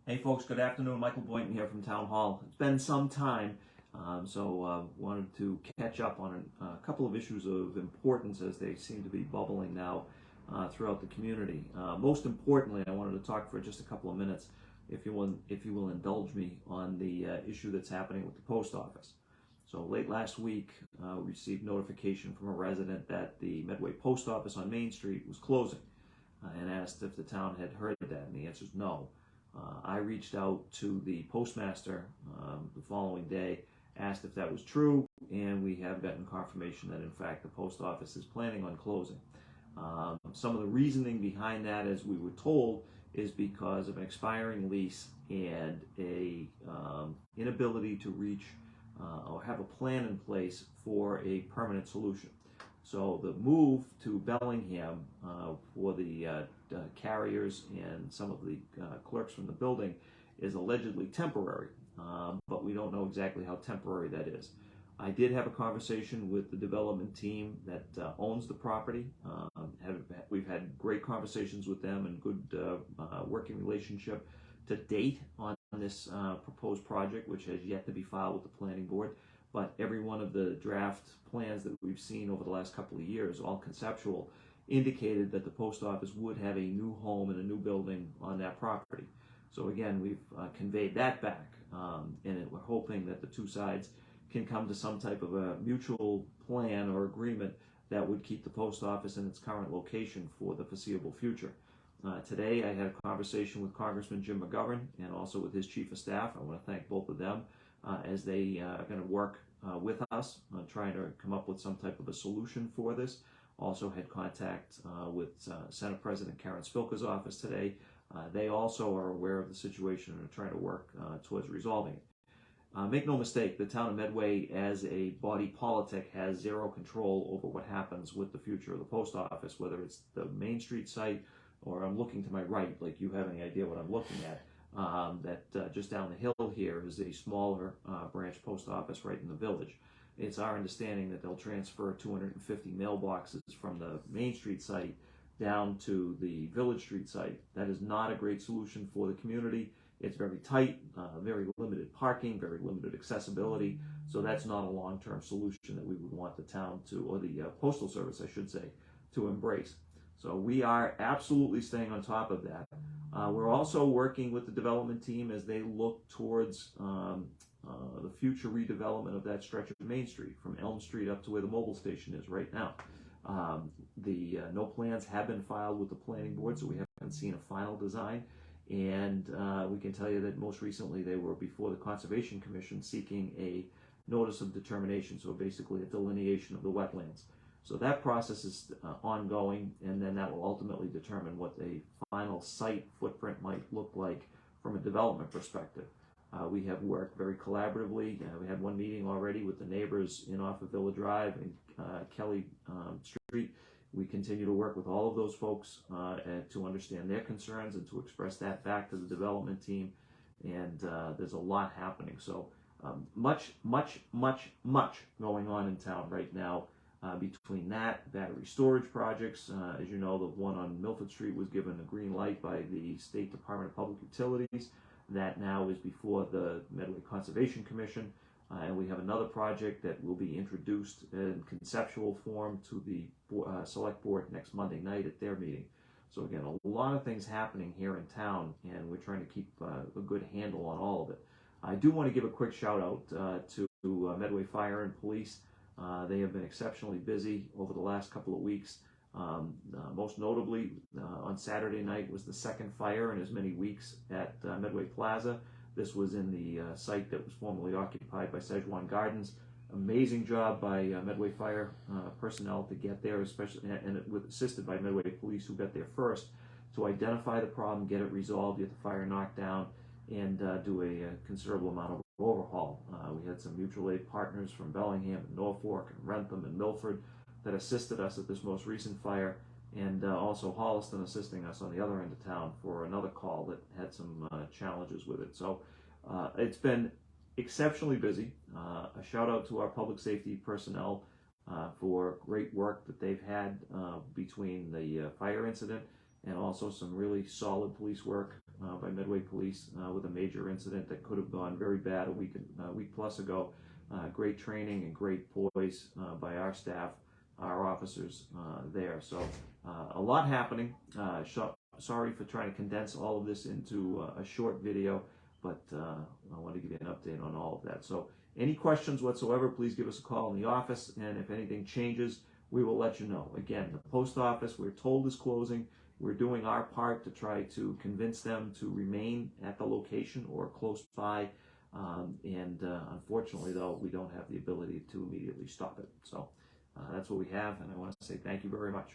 Hey folks, good afternoon. Michael Boynton here from Town Hall. It's been some time, wanted to catch up on a couple of issues of importance as they seem to be bubbling now throughout the community. Most importantly, I wanted to talk for just a couple of minutes, if you will indulge me, on the issue that's happening with the post office. So late last week, we received notification from a resident that the Medway Post Office on Main Street was closing, and asked if the town had heard that, and the answer is no. I reached out to the postmaster the following day, asked if that was true, and we have gotten confirmation that in fact the post office is planning on closing. Some of the reasoning behind that, as we were told, is because of an expiring lease and a inability to reach or have a plan in place for a permanent solution. So the move to Bellingham for the carriers and some of the clerks from the building is allegedly temporary, but we don't know exactly how temporary that is. I did have a conversation with the development team that owns the property. We've had great conversations with them and good working relationship to date on this proposed project, which has yet to be filed with the planning board. But every one of the draft plans that we've seen over the last couple of years, all conceptual, indicated that the post office would have a new home and a new building on that property. So again, we've conveyed that back, and we're hoping that the two sides can come to some type of a mutual plan or agreement that would keep the post office in its current location for the foreseeable future. Today I had a conversation with Congressman Jim McGovern and also with his chief of staff. I want to thank both of them as they are going to work with us on trying to come up with some type of a solution for this. Also had contact with Senate President Karen Spilka's office today. They also are aware of the situation and are trying to work towards resolving it. Make no mistake, the town of Medway as a body politic has zero control over what happens with the future of the post office, whether it's the Main Street site or I'm looking to my right, like you have any idea what I'm looking at. Just down the hill here is a smaller branch post office right in the village. It's our understanding that they'll transfer 250 mailboxes from the Main Street site down to the Village Street site. That is not a great solution for the community. It's very tight, very limited parking, very limited accessibility. So that's not a long-term solution that we would want the town to, or the Postal Service, I should say, to embrace. So we are absolutely staying on top of that. We're also working with the development team as they look towards the future redevelopment of that stretch of Main Street from Elm Street up to where the mobile station is right now. No plans have been filed with the planning board, so we haven't seen a final design. And we can tell you that most recently they were before the Conservation Commission seeking a notice of determination, so basically a delineation of the wetlands. So that process is ongoing, and then that will ultimately determine what a final site footprint might look like from a development perspective. We have worked very collaboratively. We had one meeting already with the neighbors in off of Villa Drive and Kelly Street. We continue to work with all of those folks to understand their concerns and to express that back to the development team. And there's a lot happening. So much going on in town right now. Between that, battery storage projects, as you know, the one on Milford Street was given a green light by the State Department of Public Utilities. That now is before the Medway Conservation Commission, and we have another project that will be introduced in conceptual form to the Select Board next Monday night at their meeting. So again, a lot of things happening here in town, and we're trying to keep a good handle on all of it. I do want to give a quick shout out to Medway Fire and Police. They have been exceptionally busy over the last couple of weeks. Most notably, on Saturday night was the second fire in as many weeks at Medway Plaza. This was in the site that was formerly occupied by Szechuan Gardens. Amazing job by Medway Fire personnel to get there, especially and assisted by Medway Police, who got there first to identify the problem, get it resolved, get the fire knocked down, and do a considerable amount of overhaul. We had some mutual aid partners from Bellingham and Norfolk and Rentham and Milford that assisted us at this most recent fire, and also Holliston assisting us on the other end of town for another call that had some challenges with it. So it's been exceptionally busy. A shout out to our public safety personnel for great work that they've had between the fire incident and also some really solid police work by Medway Police with a major incident that could have gone very bad a week plus ago. Great training and great poise by our staff, our officers there. So a lot happening. Sorry for trying to condense all of this into a short video, but I want to give you an update on all of that. So any questions whatsoever, please give us a call in the office, and if anything changes, we will let you know. Again, the post office, we're told, is closing. We're doing our part to try to convince them to remain at the location or close by. Unfortunately, though, we don't have the ability to immediately stop it. So that's what we have, and I want to say thank you very much.